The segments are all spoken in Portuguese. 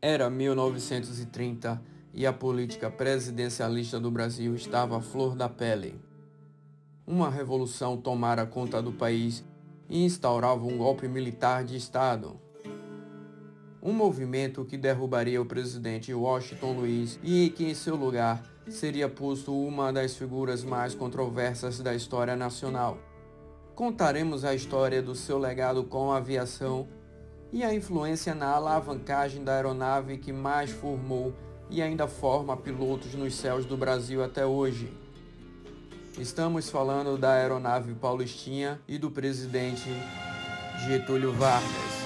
Era 1930 e a política presidencialista do Brasil estava à flor da pele. Uma revolução tomara conta do país e instaurava um golpe militar de Estado. Um movimento que derrubaria o presidente Washington Luiz e que em seu lugar seria posto uma das figuras mais controversas da história nacional. Contaremos a história do seu legado com a aviação e a influência na alavancagem da aeronave que mais formou e ainda forma pilotos nos céus do Brasil até hoje. Estamos falando da aeronave Paulistinha e do presidente Getúlio Vargas.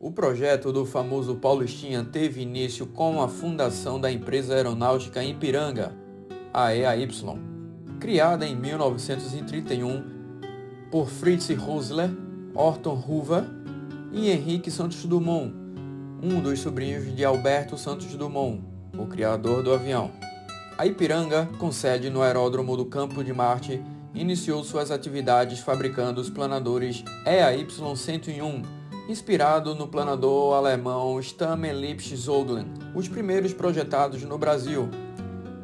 O projeto do famoso Paulistinha teve início com a fundação da empresa aeronáutica Ipiranga, a EAY, criada em 1931 por Fritz Rösler, Orton Hoover e Henrique Santos Dumont, um dos sobrinhos de Alberto Santos Dumont, o criador do avião. A Ipiranga, com sede no aeródromo do Campo de Marte, iniciou suas atividades fabricando os planadores EAY-101, inspirado no planador alemão Stammel-Lipsch-Zögling, os primeiros projetados no Brasil,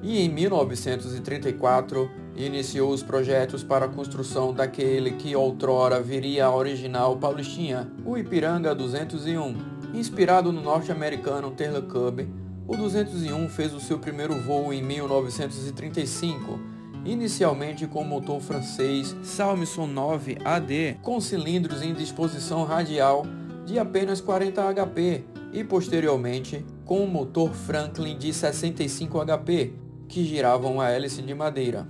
e em 1934 iniciou os projetos para a construção daquele que outrora viria a original Paulistinha, o Ipiranga 201. Inspirado no norte-americano Taylor Cube, o 201 fez o seu primeiro voo em 1935, inicialmente com o motor francês Salmson 9 AD, com cilindros em disposição radial de apenas 40 HP e posteriormente com o motor Franklin de 65 HP, que giravam a hélice de madeira.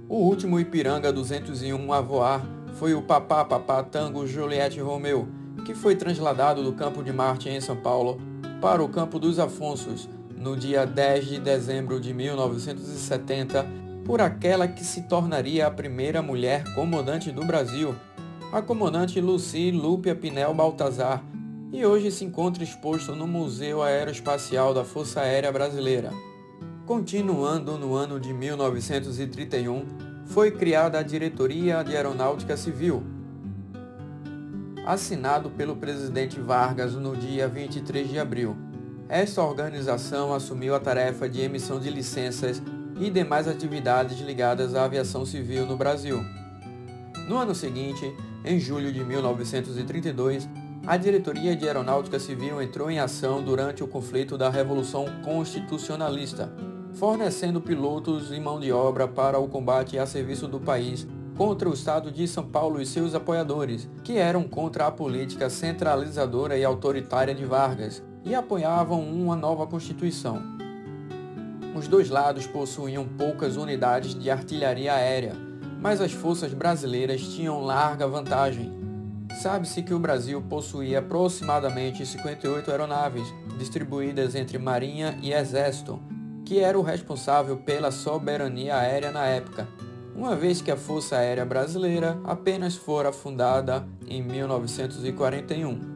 O último Ipiranga 201 a voar foi o Papá Tango Juliette Romeo, que foi trasladado do Campo de Marte em São Paulo para o Campo dos Afonsos no dia 10 de dezembro de 1970 por aquela que se tornaria a primeira mulher comandante do Brasil, a comandante Lucy Lúpia Pinel Baltazar, e hoje se encontra exposto no Museu Aeroespacial da Força Aérea Brasileira. Continuando no ano de 1931, foi criada a Diretoria de Aeronáutica Civil, assinado pelo presidente Vargas no dia 23 de abril. Esta organização assumiu a tarefa de emissão de licenças e demais atividades ligadas à aviação civil no Brasil. No ano seguinte, em julho de 1932, a Diretoria de Aeronáutica Civil entrou em ação durante o conflito da Revolução Constitucionalista, fornecendo pilotos e mão de obra para o combate a serviço do país contra o Estado de São Paulo e seus apoiadores, que eram contra a política centralizadora e autoritária de Vargas e apoiavam uma nova Constituição. Os dois lados possuíam poucas unidades de artilharia aérea, mas as forças brasileiras tinham larga vantagem. Sabe-se que o Brasil possuía aproximadamente 58 aeronaves, distribuídas entre Marinha e Exército, que era o responsável pela soberania aérea na época, uma vez que a Força Aérea Brasileira apenas fora fundada em 1941.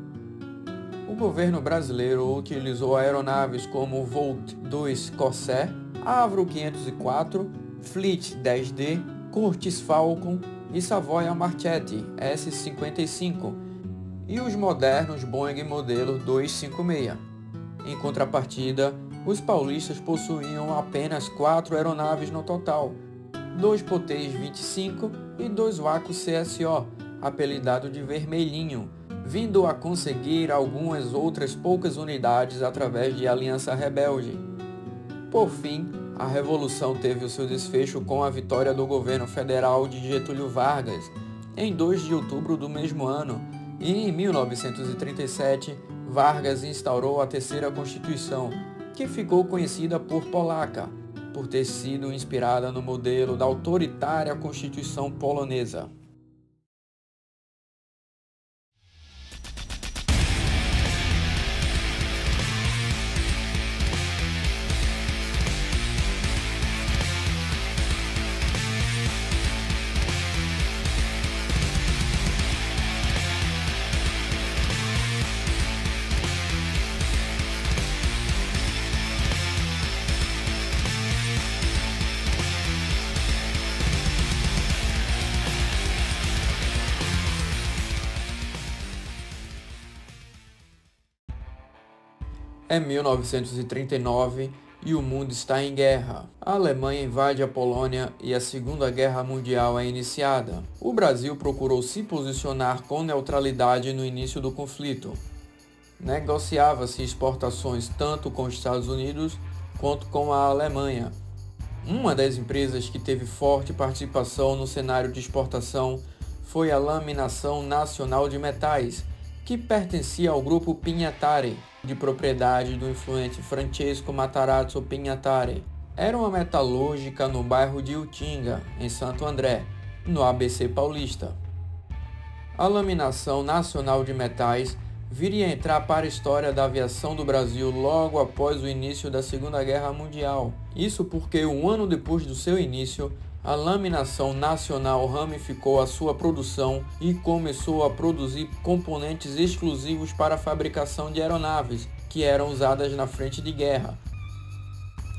O governo brasileiro utilizou aeronaves como o Volt 2 Corsair, Avro 504, Fleet 10D, Curtiss Falcon e Savoia Marchetti S-55 e os modernos Boeing modelo 256. Em contrapartida, os paulistas possuíam apenas 4 aeronaves no total, 2 Poteis 25 e 2 Waco CSO, apelidado de Vermelhinho, vindo a conseguir algumas outras poucas unidades através de Aliança Rebelde. Por fim, a Revolução teve o seu desfecho com a vitória do governo federal de Getúlio Vargas, em 2 de outubro do mesmo ano, e em 1937, Vargas instaurou a terceira Constituição, que ficou conhecida por Polaca, por ter sido inspirada no modelo da autoritária Constituição polonesa. É 1939 e o mundo está em guerra. A Alemanha invade a Polônia e a Segunda Guerra Mundial é iniciada. O Brasil procurou se posicionar com neutralidade no início do conflito. Negociava-se exportações tanto com os Estados Unidos quanto com a Alemanha. Uma das empresas que teve forte participação no cenário de exportação foi a Laminação Nacional de Metais, que pertencia ao grupo Pignatari, de propriedade do influente Francesco Matarazzo Pignatari. Era uma metalúrgica no bairro de Utinga, em Santo André, no ABC paulista. A Laminação Nacional de Metais viria a entrar para a história da aviação do Brasil logo após o início da Segunda Guerra Mundial. Isso porque um ano depois do seu início, a Laminação Nacional ramificou a sua produção e começou a produzir componentes exclusivos para a fabricação de aeronaves, que eram usadas na frente de guerra,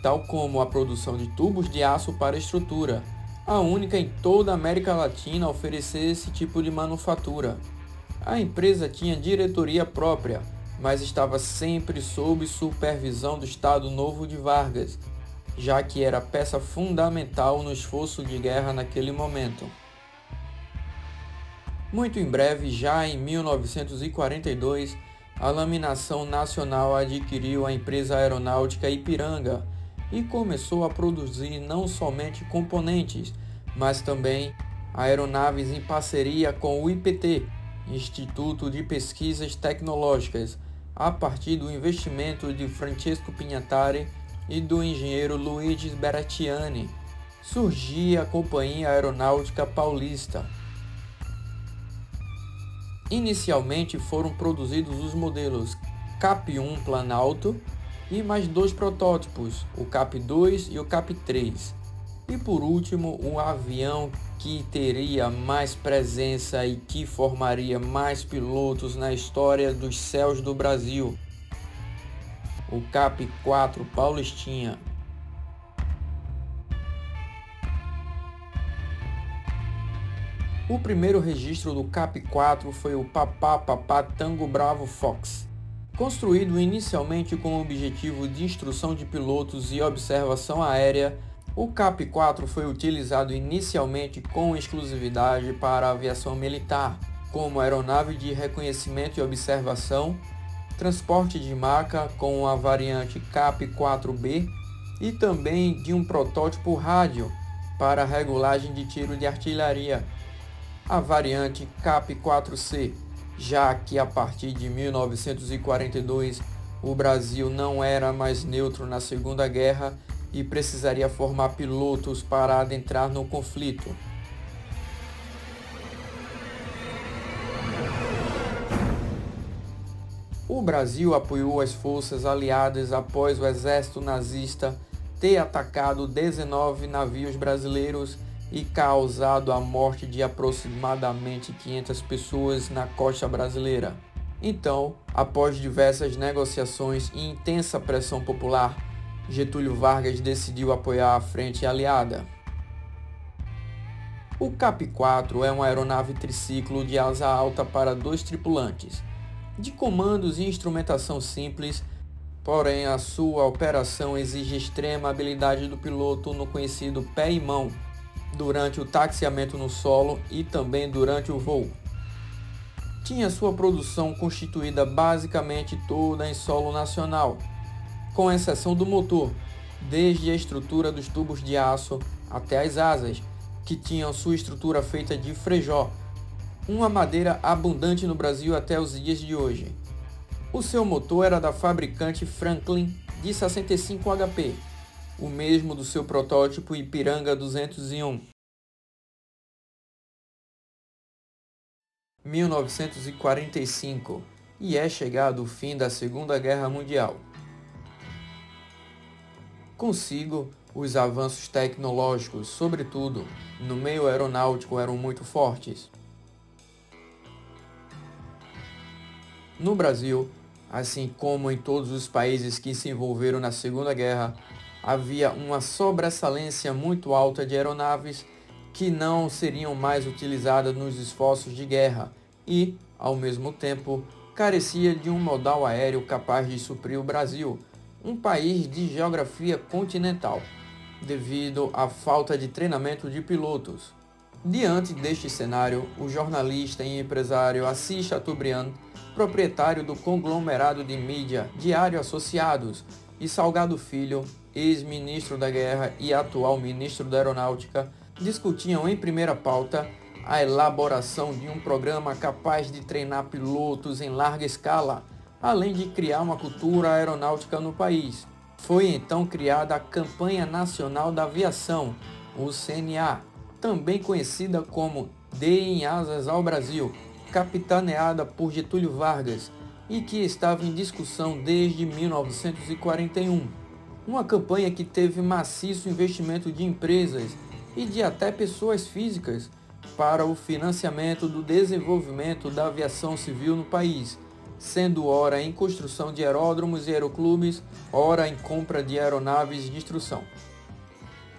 tal como a produção de tubos de aço para estrutura, a única em toda a América Latina a oferecer esse tipo de manufatura. A empresa tinha diretoria própria, mas estava sempre sob supervisão do Estado Novo de Vargas, já que era peça fundamental no esforço de guerra naquele momento. Muito em breve, já em 1942, a Laminação Nacional adquiriu a empresa aeronáutica Ipiranga e começou a produzir não somente componentes, mas também aeronaves em parceria com o IPT, Instituto de Pesquisas Tecnológicas, a partir do investimento de Francesco Pignatari e do engenheiro Luigi Berrettiani. Surgia a Companhia Aeronáutica Paulista. Inicialmente foram produzidos os modelos CAP-1 Planalto e mais 2 protótipos, o CAP-2 e o CAP-3. E por último, o avião que teria mais presença e que formaria mais pilotos na história dos céus do Brasil, o CAP-4 Paulistinha. O primeiro registro do CAP-4 foi o Papá Papá Tango Bravo Fox. Construído inicialmente com o objetivo de instrução de pilotos e observação aérea, o CAP-4 foi utilizado inicialmente com exclusividade para a aviação militar, como aeronave de reconhecimento e observação, transporte de maca com a variante CAP-4B e também de um protótipo rádio para regulagem de tiro de artilharia, a variante CAP-4C, já que a partir de 1942 o Brasil não era mais neutro na Segunda Guerra e precisaria formar pilotos para adentrar no conflito. O Brasil apoiou as forças aliadas após o exército nazista ter atacado 19 navios brasileiros e causado a morte de aproximadamente 500 pessoas na costa brasileira. Então, após diversas negociações e intensa pressão popular, Getúlio Vargas decidiu apoiar a frente aliada. O CAP-4 é uma aeronave triciclo de asa alta para 2 tripulantes, de comandos e instrumentação simples, porém a sua operação exige extrema habilidade do piloto no conhecido pé e mão, durante o taxiamento no solo e também durante o voo. Tinha sua produção constituída basicamente toda em solo nacional, com exceção do motor, desde a estrutura dos tubos de aço até as asas, que tinham sua estrutura feita de frejó, uma madeira abundante no Brasil até os dias de hoje. O seu motor era da fabricante Franklin de 65 HP, o mesmo do seu protótipo Ipiranga 201. 1945, e é chegado o fim da Segunda Guerra Mundial. Consigo, os avanços tecnológicos, sobretudo no meio aeronáutico, eram muito fortes. No Brasil, assim como em todos os países que se envolveram na Segunda Guerra, havia uma sobressalência muito alta de aeronaves que não seriam mais utilizadas nos esforços de guerra e, ao mesmo tempo, carecia de um modal aéreo capaz de suprir o Brasil, um país de geografia continental, devido à falta de treinamento de pilotos. Diante deste cenário, o jornalista e empresário Assis Chateaubriand, proprietário do conglomerado de mídia Diário Associados, e Salgado Filho, ex-ministro da Guerra e atual ministro da Aeronáutica, discutiam em primeira pauta a elaboração de um programa capaz de treinar pilotos em larga escala, além de criar uma cultura aeronáutica no país. Foi então criada a Campanha Nacional da Aviação, o CNA, também conhecida como Deem Asas ao Brasil, capitaneada por Getúlio Vargas, e que estava em discussão desde 1941. Uma campanha que teve maciço investimento de empresas e de até pessoas físicas para o financiamento do desenvolvimento da aviação civil no país, sendo ora em construção de aeródromos e aeroclubes, ora em compra de aeronaves de instrução.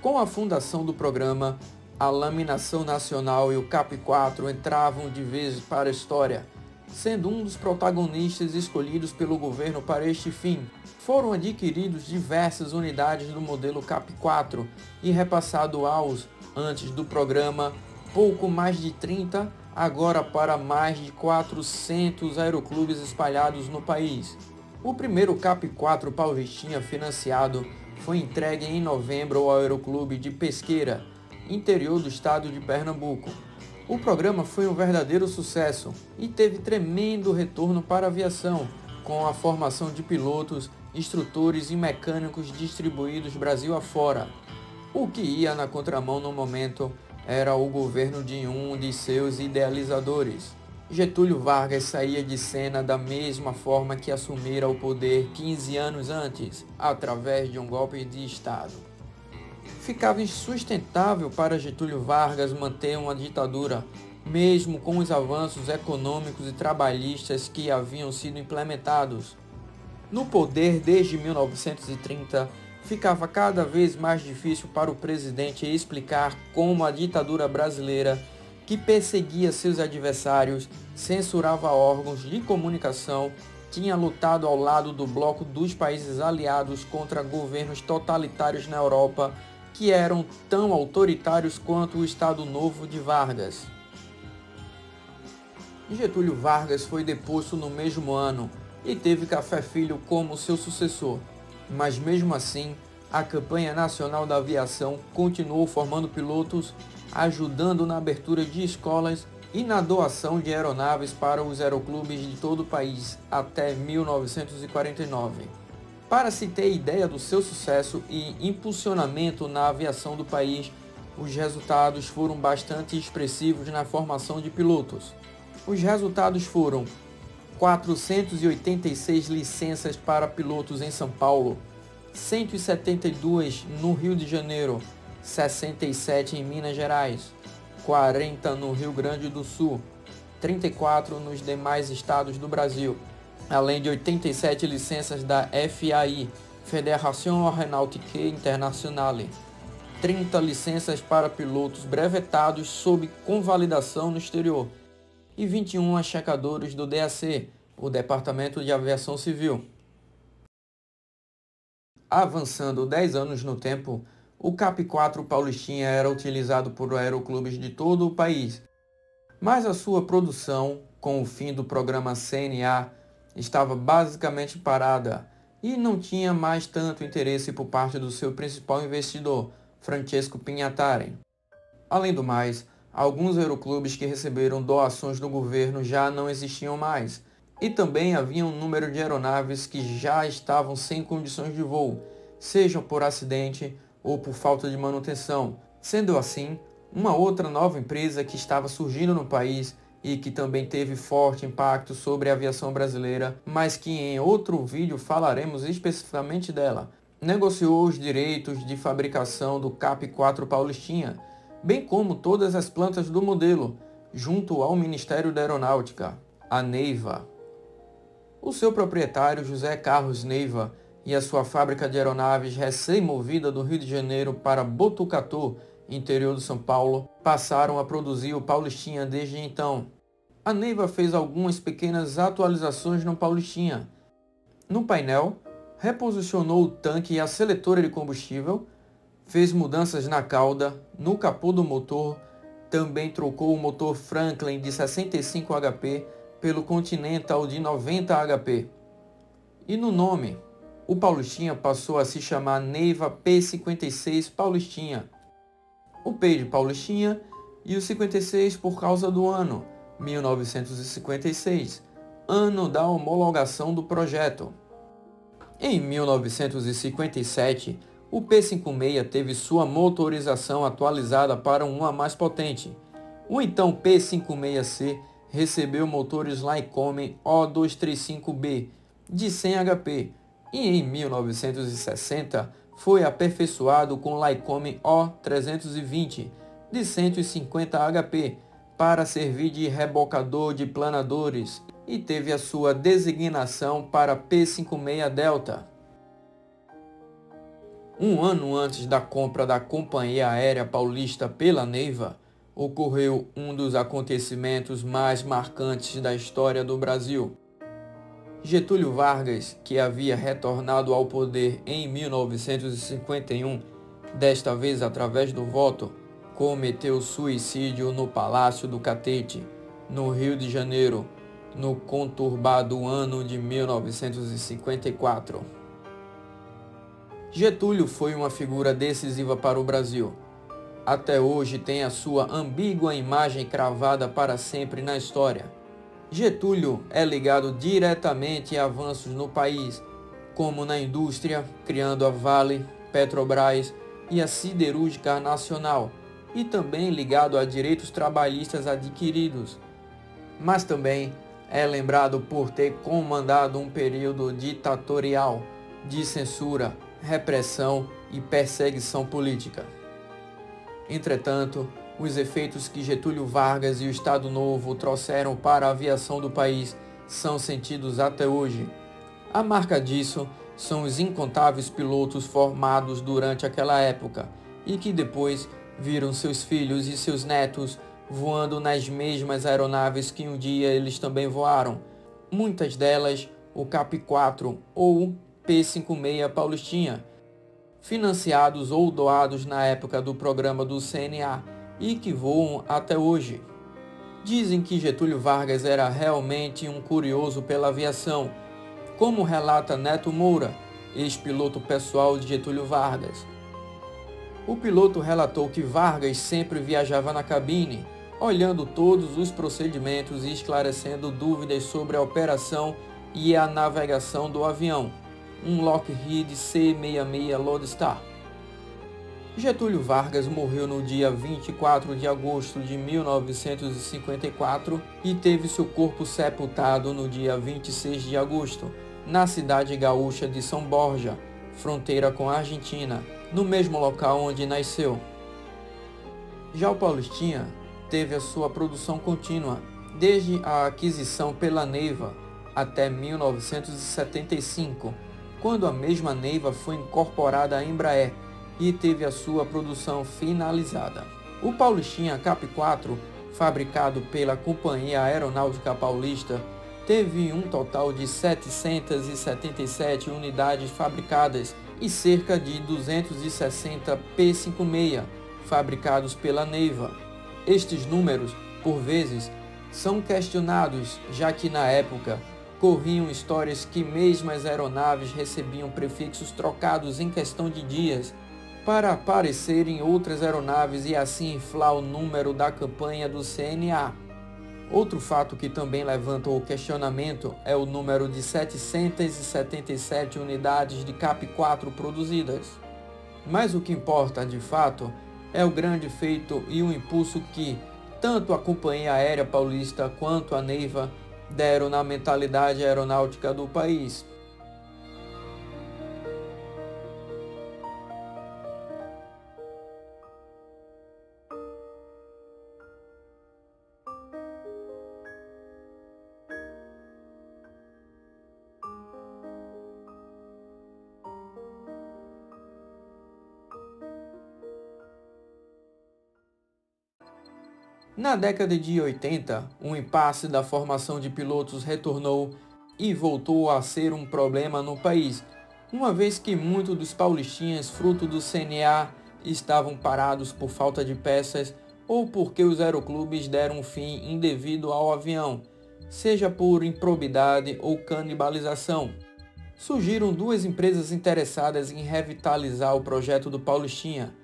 Com a fundação do programa, a Laminação Nacional e o CAP4 entravam de vez para a história, sendo um dos protagonistas escolhidos pelo governo para este fim. Foram adquiridos diversas unidades do modelo CAP4 e repassado aos, antes do programa, pouco mais de 30, agora para mais de 400 aeroclubes espalhados no país. O primeiro CAP4 Paulistinha financiado foi entregue em novembro ao Aeroclube de Pesqueira, interior do estado de Pernambuco. O programa foi um verdadeiro sucesso e teve tremendo retorno para a aviação, com a formação de pilotos, instrutores e mecânicos distribuídos Brasil afora. O que ia na contramão no momento era o governo de um de seus idealizadores. Getúlio Vargas saía de cena da mesma forma que assumira o poder 15 anos antes, através de um golpe de Estado. Ficava insustentável para Getúlio Vargas manter uma ditadura, mesmo com os avanços econômicos e trabalhistas que haviam sido implementados. No poder desde 1930, ficava cada vez mais difícil para o presidente explicar como a ditadura brasileira, que perseguia seus adversários, censurava órgãos de comunicação, tinha lutado ao lado do bloco dos países aliados contra governos totalitários na Europa, que eram tão autoritários quanto o Estado Novo de Vargas. Getúlio Vargas foi deposto no mesmo ano e teve Café Filho como seu sucessor, mas mesmo assim, a Campanha Nacional da Aviação continuou formando pilotos, ajudando na abertura de escolas e na doação de aeronaves para os aeroclubes de todo o país até 1949. Para se ter ideia do seu sucesso e impulsionamento na aviação do país, os resultados foram bastante expressivos na formação de pilotos. Os resultados foram 486 licenças para pilotos em São Paulo, 172 no Rio de Janeiro, 67 em Minas Gerais, 40 no Rio Grande do Sul, 34 nos demais estados do Brasil, além de 87 licenças da FAI, Fédération Aéronautique Internationale, 30 licenças para pilotos brevetados sob convalidação no exterior e 21 checadores do DAC, o Departamento de Aviação Civil. Avançando 10 anos no tempo, o CAP4 Paulistinha era utilizado por aeroclubes de todo o país, mas a sua produção, com o fim do programa CNA, estava basicamente parada e não tinha mais tanto interesse por parte do seu principal investidor, Francesco Pignatari. Além do mais, alguns aeroclubes que receberam doações do governo já não existiam mais, e também havia um número de aeronaves que já estavam sem condições de voo, seja por acidente ou por falta de manutenção. Sendo assim, uma outra nova empresa que estava surgindo no país e que também teve forte impacto sobre a aviação brasileira, mas que em outro vídeo falaremos especificamente dela, negociou os direitos de fabricação do CAP4 Paulistinha, bem como todas as plantas do modelo, junto ao Ministério da Aeronáutica, a Neiva. O seu proprietário, José Carlos Neiva, e a sua fábrica de aeronaves recém-movida do Rio de Janeiro para Botucatu, interior de São Paulo, passaram a produzir o Paulistinha desde então. A Neiva fez algumas pequenas atualizações no Paulistinha. No painel, reposicionou o tanque e a seletora de combustível, fez mudanças na cauda, no capô do motor, também trocou o motor Franklin de 65 HP pelo Continental de 90 HP. E no nome, o Paulistinha passou a se chamar Neiva P56 Paulistinha. O P de Paulistinha e o 56 por causa do ano, 1956, ano da homologação do projeto. Em 1957, o P56 teve sua motorização atualizada para uma mais potente. O então P56C recebeu motores Lycoming O235B de 100 HP e em 1960 foi aperfeiçoado com Lycoming O320 de 150 HP para servir de rebocador de planadores e teve a sua designação para P56 Delta. Um ano antes da compra da Companhia Aérea Paulista pela Neiva, ocorreu um dos acontecimentos mais marcantes da história do Brasil. Getúlio Vargas, que havia retornado ao poder em 1951, desta vez através do voto, cometeu suicídio no Palácio do Catete, no Rio de Janeiro, no conturbado ano de 1954. Getúlio foi uma figura decisiva para o Brasil. Até hoje tem a sua ambígua imagem cravada para sempre na história. Getúlio é ligado diretamente a avanços no país, como na indústria, criando a Vale, Petrobras e a Siderúrgica Nacional, e também ligado a direitos trabalhistas adquiridos. Mas também é lembrado por ter comandado um período ditatorial de censura, repressão e perseguição política. Entretanto, os efeitos que Getúlio Vargas e o Estado Novo trouxeram para a aviação do país são sentidos até hoje. A marca disso são os incontáveis pilotos formados durante aquela época e que depois viram seus filhos e seus netos voando nas mesmas aeronaves que um dia eles também voaram. Muitas delas o CAP-4 ou P-56 Paulistinha, financiados ou doados na época do programa do CNA e que voam até hoje. Dizem que Getúlio Vargas era realmente um curioso pela aviação, como relata Neto Moura, ex-piloto pessoal de Getúlio Vargas. O piloto relatou que Vargas sempre viajava na cabine, olhando todos os procedimentos e esclarecendo dúvidas sobre a operação e a navegação do avião, um Lockheed C-66 Lodestar. Getúlio Vargas morreu no dia 24 de agosto de 1954 e teve seu corpo sepultado no dia 26 de agosto, na cidade gaúcha de São Borja, fronteira com a Argentina, no mesmo local onde nasceu. Já o Paulistinha teve a sua produção contínua, desde a aquisição pela Neiva até 1975, quando a mesma Neiva foi incorporada à Embraer e teve a sua produção finalizada. O Paulistinha CAP-4, fabricado pela Companhia Aeronáutica Paulista, teve um total de 777 unidades fabricadas e cerca de 260 P-56 fabricados pela Neiva. Estes números, por vezes, são questionados, já que na época corriam histórias que mesmo as aeronaves recebiam prefixos trocados em questão de dias para aparecerem outras aeronaves e assim inflar o número da campanha do CNA. Outro fato que também levanta o questionamento é o número de 777 unidades de CAP-4 produzidas. Mas o que importa, de fato, é o grande feito e o impulso que tanto a Companhia Aérea Paulista quanto a Neiva deram na mentalidade aeronáutica do país. Na década de 80, o impasse da formação de pilotos retornou e voltou a ser um problema no país, uma vez que muitos dos paulistinhas, fruto do CNA, estavam parados por falta de peças ou porque os aeroclubes deram um fim indevido ao avião, seja por improbidade ou canibalização. Surgiram duas empresas interessadas em revitalizar o projeto do Paulistinha: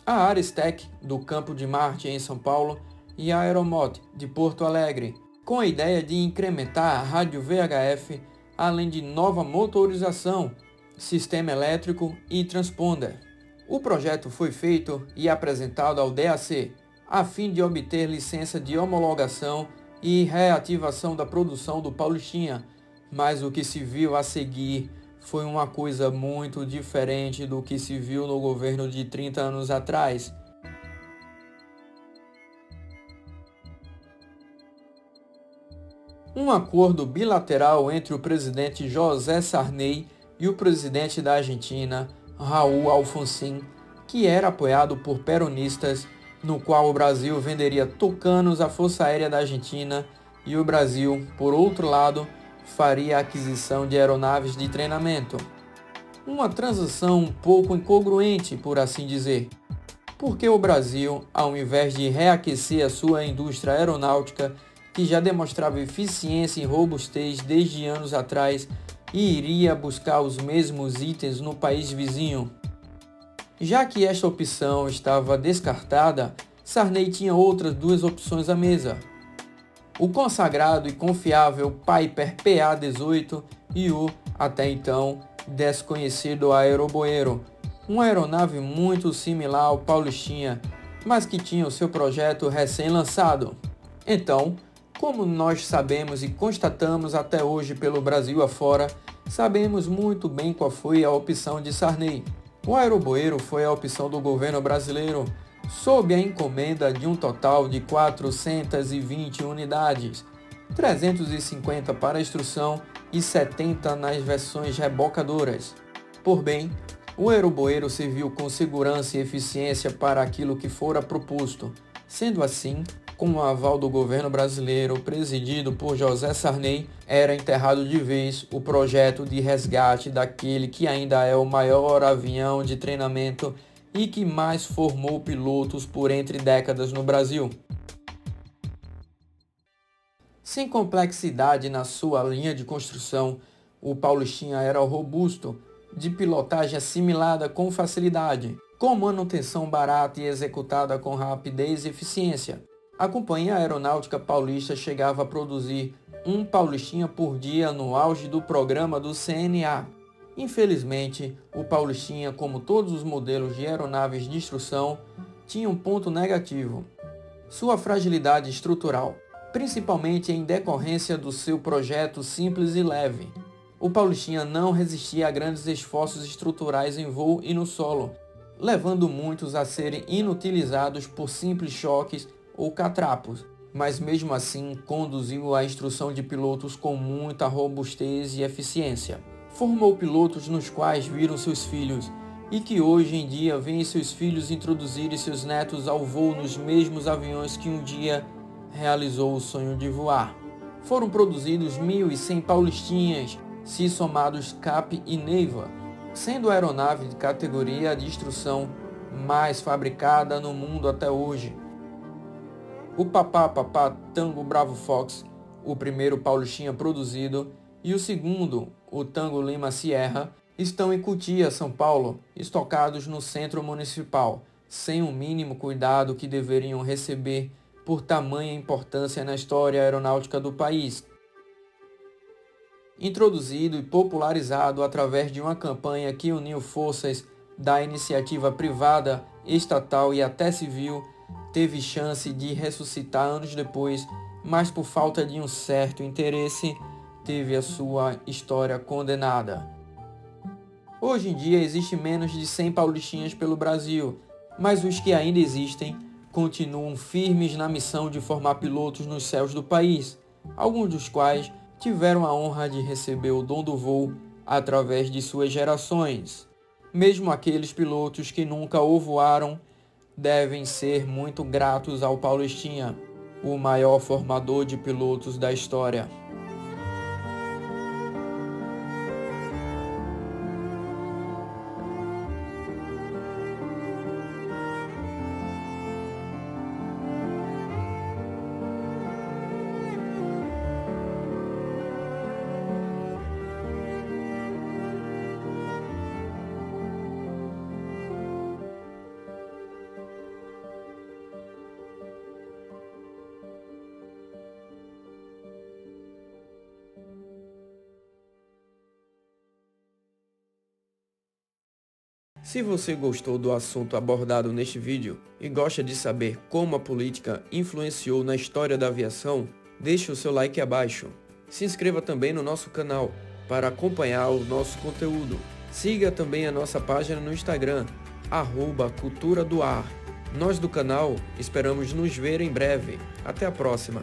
a Aristec, do Campo de Marte, em São Paulo, e a Aeromot, de Porto Alegre, com a ideia de incrementar a rádio VHF, além de nova motorização, sistema elétrico e transponder. O projeto foi feito e apresentado ao DAC, a fim de obter licença de homologação e reativação da produção do Paulistinha, mas o que se viu a seguir foi uma coisa muito diferente do que se viu no governo de 30 anos atrás. Um acordo bilateral entre o presidente José Sarney e o presidente da Argentina, Raúl Alfonsín, que era apoiado por peronistas, no qual o Brasil venderia Tucanos à Força Aérea da Argentina e o Brasil, por outro lado, faria a aquisição de aeronaves de treinamento. Uma transação um pouco incongruente, por assim dizer, porque o Brasil, ao invés de reaquecer a sua indústria aeronáutica, que já demonstrava eficiência e robustez desde anos atrás, e iria buscar os mesmos itens no país vizinho. Já que esta opção estava descartada, Sarney tinha outras duas opções à mesa: o consagrado e confiável Piper PA-18 e o, até então, desconhecido Aeroboeiro, uma aeronave muito similar ao Paulistinha, mas que tinha o seu projeto recém-lançado. Então, como nós sabemos e constatamos até hoje pelo Brasil afora, sabemos muito bem qual foi a opção de Sarney. O Aeroboeiro foi a opção do governo brasileiro, sob a encomenda de um total de 420 unidades, 350 para instrução e 70 nas versões rebocadoras. Por bem, o Aeroboeiro serviu com segurança e eficiência para aquilo que fora proposto. Sendo assim, com o aval do governo brasileiro, presidido por José Sarney, era enterrado de vez o projeto de resgate daquele que ainda é o maior avião de treinamento e que mais formou pilotos por entre décadas no Brasil. Sem complexidade na sua linha de construção, o Paulistinha era robusto, de pilotagem assimilada com facilidade, com manutenção barata e executada com rapidez e eficiência. A Companhia Aeronáutica Paulista chegava a produzir um Paulistinha por dia no auge do programa do CNA. Infelizmente, o Paulistinha, como todos os modelos de aeronaves de instrução, tinha um ponto negativo: sua fragilidade estrutural, principalmente em decorrência do seu projeto simples e leve. O Paulistinha não resistia a grandes esforços estruturais em voo e no solo, levando muitos a serem inutilizados por simples choques ou catrapos, mas mesmo assim conduziu a instrução de pilotos com muita robustez e eficiência. Formou pilotos nos quais viram seus filhos e que hoje em dia veem seus filhos introduzirem seus netos ao voo nos mesmos aviões que um dia realizou o sonho de voar. Foram produzidos 1.100 Paulistinhas, se somados CAP e Neiva, sendo a aeronave de categoria de instrução mais fabricada no mundo até hoje. O Papá Tango Bravo Fox, o primeiro Paulistinha produzido, e o segundo, o Tango Lima Sierra, estão em Cotia, São Paulo, estocados no centro municipal, sem o mínimo cuidado que deveriam receber por tamanha importância na história aeronáutica do país. Introduzido e popularizado através de uma campanha que uniu forças da iniciativa privada, estatal e até civil, teve chance de ressuscitar anos depois, mas por falta de um certo interesse, teve a sua história condenada. Hoje em dia existem menos de 100 Paulistinhas pelo Brasil, mas os que ainda existem continuam firmes na missão de formar pilotos nos céus do país, alguns dos quais tiveram a honra de receber o dom do voo através de suas gerações. Mesmo aqueles pilotos que nunca o voaram devem ser muito gratos ao Paulistinha, o maior formador de pilotos da história. Se você gostou do assunto abordado neste vídeo e gosta de saber como a política influenciou na história da aviação, deixe o seu like abaixo. Se inscreva também no nosso canal para acompanhar o nosso conteúdo. Siga também a nossa página no Instagram, @cultura do ar. Nós do canal esperamos nos ver em breve. Até a próxima!